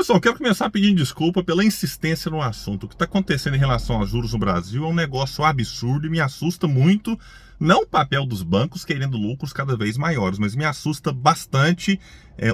Pessoal, quero começar pedindo desculpa pela insistência no assunto. O que está acontecendo em relação aos juros no Brasil é um negócio absurdo e me assusta muito. Não o papel dos bancos querendo lucros cada vez maiores, mas me assusta bastante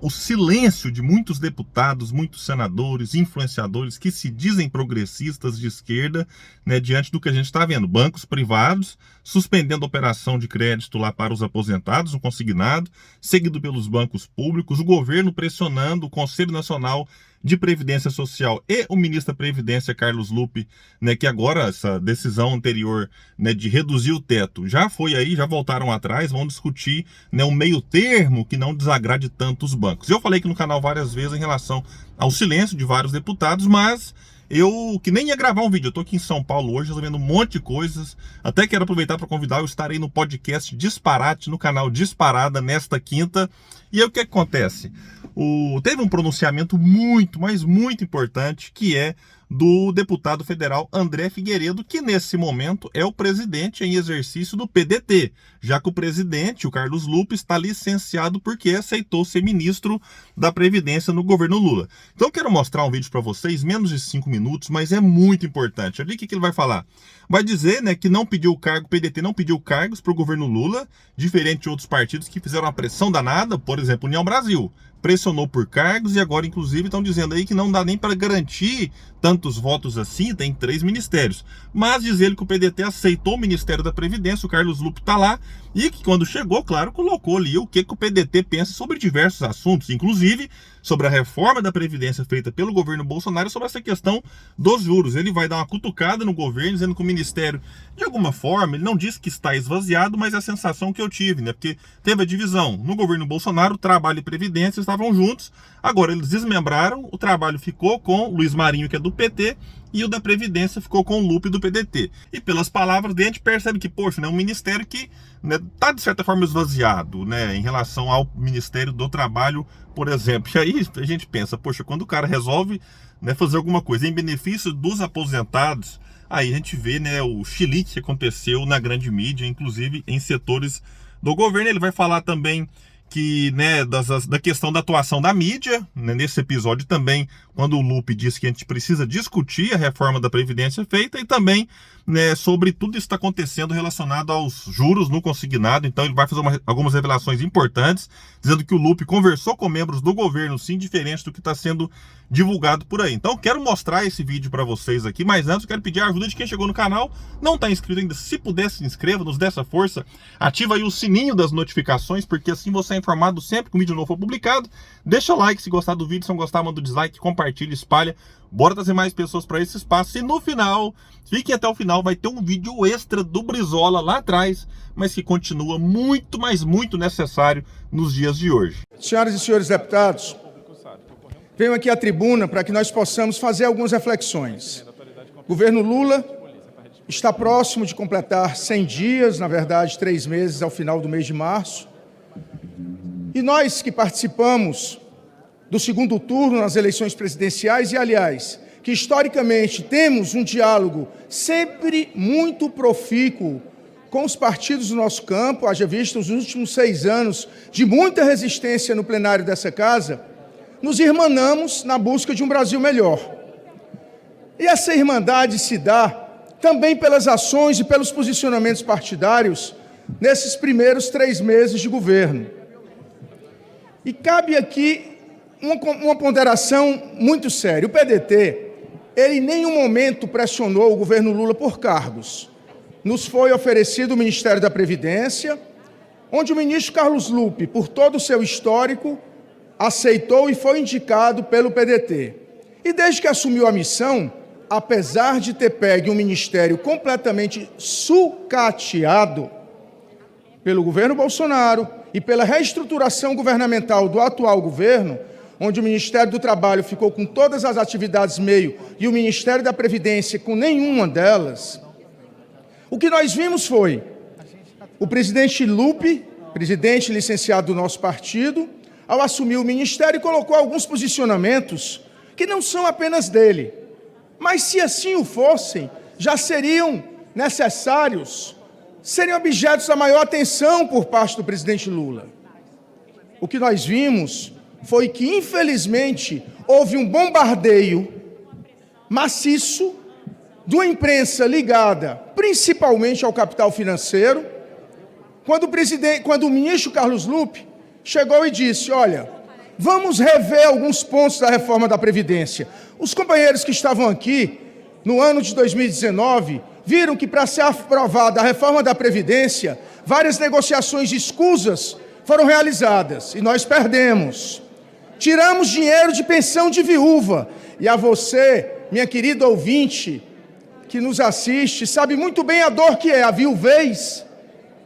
o silêncio de muitos deputados, muitos senadores, influenciadores que se dizem progressistas de esquerda, né, diante do que a gente está vendo. Bancos privados suspendendo a operação de crédito lá para os aposentados, o consignado, seguido pelos bancos públicos, o governo pressionando o Conselho Nacional de Previdência Social e o ministro da Previdência, Carlos Lupe, né, que agora essa decisão anterior, né, de reduzir o teto já foi aí, já voltaram atrás, vão discutir, né, um meio termo que não desagrade tanto os bancos. Eu falei aqui no canal várias vezes em relação ao silêncio de vários deputados, mas eu que nem ia gravar um vídeo, eu tô aqui em São Paulo hoje resolvendo um monte de coisas, até quero aproveitar para convidar, eu estarei no podcast Disparate, no canal Disparada, nesta quinta. E aí o que acontece? Teve um pronunciamento muito, mas muito importante, que é do deputado federal André Figueiredo, que nesse momento é o presidente em exercício do PDT, já que o presidente, o Carlos Lupe, está licenciado porque aceitou ser ministro da Previdência no governo Lula. Então eu quero mostrar um vídeo para vocês, menos de 5 minutos, mas é muito importante. Ali o que ele vai falar? Vai dizer, né, que não pediu o cargo, o PDT não pediu cargos para o governo Lula, diferente de outros partidos que fizeram uma pressão danada, por exemplo, União Brasil pressionou por cargos e agora, inclusive, estão dizendo aí que não dá nem para garantir tantos votos assim, tem 3 ministérios. Mas diz ele que o PDT aceitou o Ministério da Previdência, o Carlos Lupe está lá, e que quando chegou, claro, colocou ali o que o PDT pensa sobre diversos assuntos, inclusive sobre a reforma da Previdência feita pelo governo Bolsonaro, sobre essa questão dos juros. Ele vai dar uma cutucada no governo, dizendo que o Ministério, de alguma forma, ele não diz que está esvaziado, mas é a sensação que eu tive, né? Porque teve a divisão. No governo Bolsonaro, trabalho e previdência estavam juntos, agora eles desmembraram, o trabalho ficou com o Luiz Marinho, que é do PT, e o da Previdência ficou com o Lupe do PDT. E pelas palavras dele, a gente percebe que, poxa, né, um ministério que está, de certa forma, esvaziado, né, em relação ao Ministério do Trabalho, por exemplo. E aí a gente pensa, poxa, quando o cara resolve, né, fazer alguma coisa em benefício dos aposentados, aí a gente vê, né, o chilique que aconteceu na grande mídia, inclusive em setores do governo. Ele vai falar também que, né, da questão da atuação da mídia, né, nesse episódio também, quando o Lupe disse que a gente precisa discutir a reforma da Previdência feita, e também, né, sobre tudo isso que está acontecendo relacionado aos juros no consignado. Então ele vai fazer algumas revelações importantes, dizendo que o Lupe conversou com membros do governo, sim, diferente do que está sendo divulgado por aí. Então eu quero mostrar esse vídeo para vocês aqui, mas antes eu quero pedir a ajuda de quem chegou no canal, não está inscrito ainda, se puder se inscreva, nos dê essa força, ativa aí o sininho das notificações, porque assim você é informado sempre que um vídeo novo for publicado. Deixa o like se gostar do vídeo, se não gostar, manda o dislike, compartilha, espalha. Bora trazer mais pessoas para esse espaço. E no final, fiquem até o final, vai ter um vídeo extra do Brizola lá atrás, mas que continua muito, mas muito necessário nos dias de hoje. Senhoras e senhores deputados, venho aqui à tribuna para que nós possamos fazer algumas reflexões. O governo Lula está próximo de completar 100 dias, na verdade 3 meses ao final do mês de março. E nós que participamos do segundo turno nas eleições presidenciais e, aliás, que historicamente temos um diálogo sempre muito profícuo com os partidos do nosso campo, haja visto os últimos 6 anos de muita resistência no plenário dessa casa, nos irmanamos na busca de um Brasil melhor. E essa irmandade se dá também pelas ações e pelos posicionamentos partidários nesses primeiros 3 meses de governo. E cabe aqui uma ponderação muito séria. O PDT, ele em nenhum momento pressionou o governo Lula por cargos. Nos foi oferecido o Ministério da Previdência, onde o ministro Carlos Lupe, por todo o seu histórico, aceitou e foi indicado pelo PDT. E desde que assumiu a missão, apesar de ter pego um ministério completamente sucateado pelo governo Bolsonaro e pela reestruturação governamental do atual governo, onde o Ministério do Trabalho ficou com todas as atividades meio e o Ministério da Previdência com nenhuma delas, o que nós vimos foi o presidente Lupe, presidente licenciado do nosso partido, ao assumir o ministério, colocou alguns posicionamentos que não são apenas dele, mas se assim o fossem, já seriam necessários, seriam objetos da maior atenção por parte do presidente Lula. O que nós vimos foi que, infelizmente, houve um bombardeio maciço de uma imprensa ligada principalmente ao capital financeiro, quando o ministro Carlos Lupe chegou e disse: olha, vamos rever alguns pontos da reforma da Previdência. Os companheiros que estavam aqui no ano de 2019 viram que, para ser aprovada a reforma da Previdência, várias negociações escusas foram realizadas e nós perdemos. Tiramos dinheiro de pensão de viúva. E a você, minha querida ouvinte, que nos assiste, sabe muito bem a dor que é a viuvez,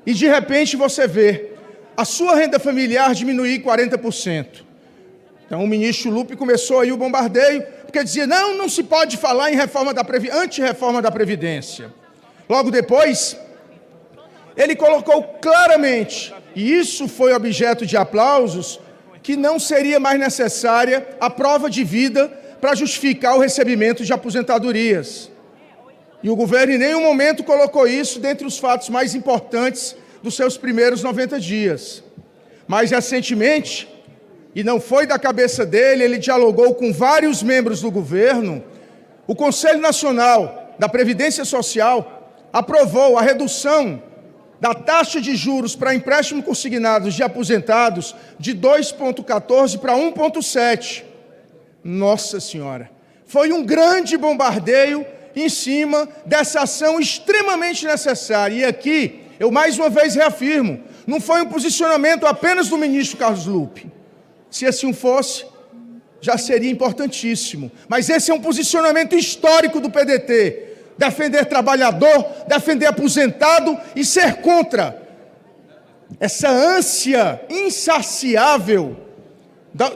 e de repente você vê a sua renda familiar diminuir 40%. Então o ministro Lupe começou aí o bombardeio, porque dizia: não se pode falar em anti-reforma da Previdência. Logo depois, ele colocou claramente, e isso foi objeto de aplausos, que não seria mais necessária a prova de vida para justificar o recebimento de aposentadorias. E o governo em nenhum momento colocou isso dentre os fatos mais importantes dos seus primeiros 90 dias. Mais recentemente, e não foi da cabeça dele, ele dialogou com vários membros do governo, o Conselho Nacional da Previdência Social aprovou a redução da taxa de juros para empréstimo consignados de aposentados de 2,14 para 1,7. Nossa Senhora! Foi um grande bombardeio em cima dessa ação extremamente necessária. E aqui, eu mais uma vez reafirmo, não foi um posicionamento apenas do ministro Carlos Lupe. Se assim fosse, já seria importantíssimo. Mas esse é um posicionamento histórico do PDT. Defender trabalhador, defender aposentado e ser contra essa ânsia insaciável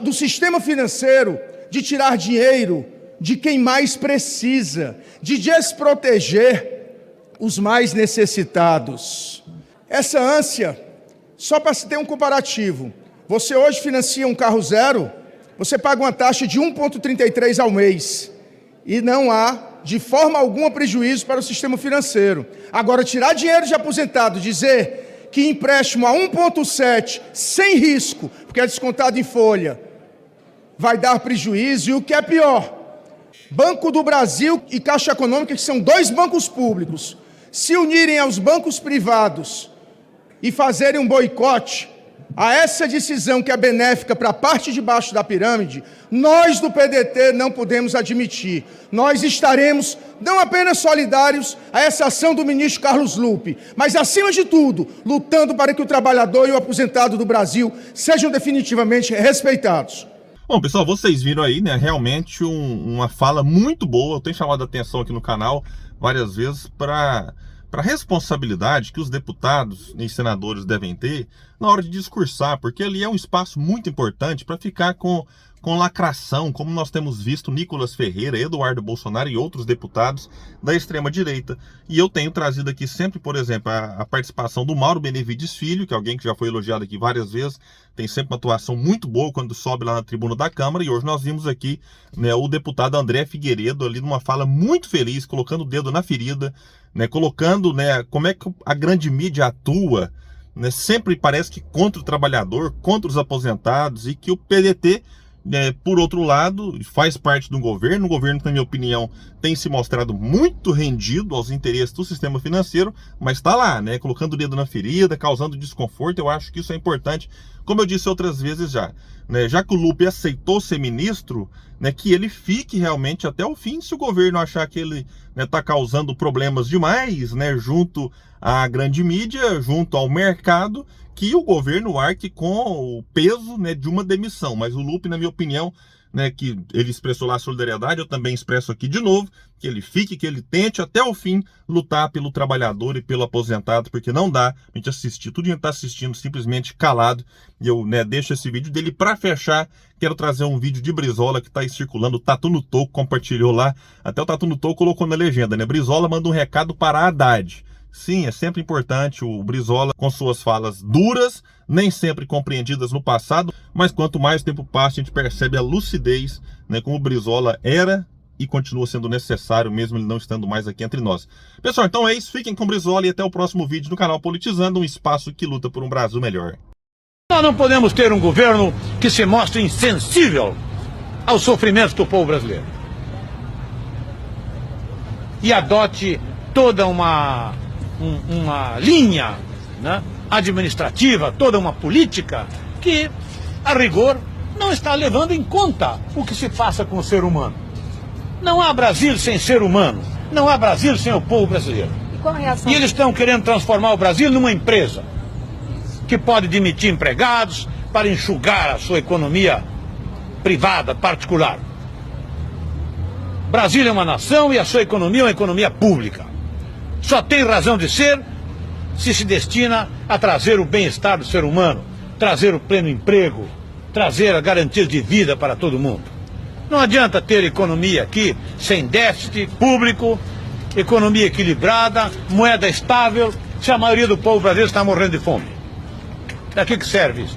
do sistema financeiro de tirar dinheiro de quem mais precisa, de desproteger os mais necessitados. Essa ânsia, só para se ter um comparativo, você hoje financia um carro zero, você paga uma taxa de 1,33 ao mês, e não há, de forma alguma, prejuízo para o sistema financeiro. Agora, tirar dinheiro de aposentado, dizer que empréstimo a 1,7, sem risco, porque é descontado em folha, vai dar prejuízo, e o que é pior, Banco do Brasil e Caixa Econômica, que são dois bancos públicos, se unirem aos bancos privados e fazerem um boicote a essa decisão que é benéfica para a parte de baixo da pirâmide, nós do PDT não podemos admitir. Nós estaremos não apenas solidários a essa ação do ministro Carlos Lupe, mas, acima de tudo, lutando para que o trabalhador e o aposentado do Brasil sejam definitivamente respeitados. Bom, pessoal, vocês viram aí, né, realmente uma fala muito boa. Eu tenho chamado a atenção aqui no canal várias vezes para a responsabilidade que os deputados e senadores devem ter na hora de discursar, porque ali é um espaço muito importante para ficar com lacração, como nós temos visto Nicolas Ferreira, Eduardo Bolsonaro e outros deputados da extrema-direita. E eu tenho trazido aqui sempre, por exemplo, a participação do Mauro Benevides Filho, que é alguém que já foi elogiado aqui várias vezes, tem sempre uma atuação muito boa quando sobe lá na tribuna da Câmara, e hoje nós vimos aqui, né, o deputado André Figueiredo ali numa fala muito feliz, colocando o dedo na ferida, né, colocando, né, como é que a grande mídia atua, né, sempre parece que contra o trabalhador, contra os aposentados, e que o PDT, por outro lado, faz parte do governo. O governo, na minha opinião, tem se mostrado muito rendido aos interesses do sistema financeiro, mas está lá, né, colocando o dedo na ferida, causando desconforto. Eu acho que isso é importante, como eu disse outras vezes já, né, já que o Lupe aceitou ser ministro, né, que ele fique realmente até o fim. Se o governo achar que ele está causando problemas demais, né, junto à grande mídia, junto ao mercado, que o governo arque com o peso, né, de uma demissão. Mas o Lupe, na minha opinião, né, que ele expressou lá a solidariedade, eu também expresso aqui de novo, que ele fique, que ele tente até o fim lutar pelo trabalhador e pelo aposentado, porque não dá a gente assistir, tudo a gente está assistindo simplesmente calado. E eu, né, deixo esse vídeo dele. Para fechar, quero trazer um vídeo de Brizola que está aí circulando, o Tatu no Toco compartilhou lá, até o Tatu no Toco colocou na legenda, né, Brizola manda um recado para Haddad. Sim, é sempre importante o Brizola, com suas falas duras, nem sempre compreendidas no passado, mas quanto mais tempo passa, a gente percebe a lucidez, né, como o Brizola era e continua sendo necessário, mesmo ele não estando mais aqui entre nós. Pessoal, então é isso, fiquem com o Brizola e até o próximo vídeo no canal Politizando, um espaço que luta por um Brasil melhor. Nós não podemos ter um governo que se mostre insensível aos sofrimentos do povo brasileiro e adote toda uma linha, né, administrativa, toda uma política que, a rigor, não está levando em conta o que se passa com o ser humano. Não há Brasil sem ser humano, não há Brasil sem o povo brasileiro. E qual a reação? E eles estão querendo transformar o Brasil numa empresa que pode demitir empregados para enxugar a sua economia privada, particular. Brasil é uma nação e a sua economia é uma economia pública. Só tem razão de ser se destina a trazer o bem-estar do ser humano, trazer o pleno emprego, trazer a garantia de vida para todo mundo. Não adianta ter economia aqui sem déficit público, economia equilibrada, moeda estável, se a maioria do povo brasileiro está morrendo de fome. Para que serve isso?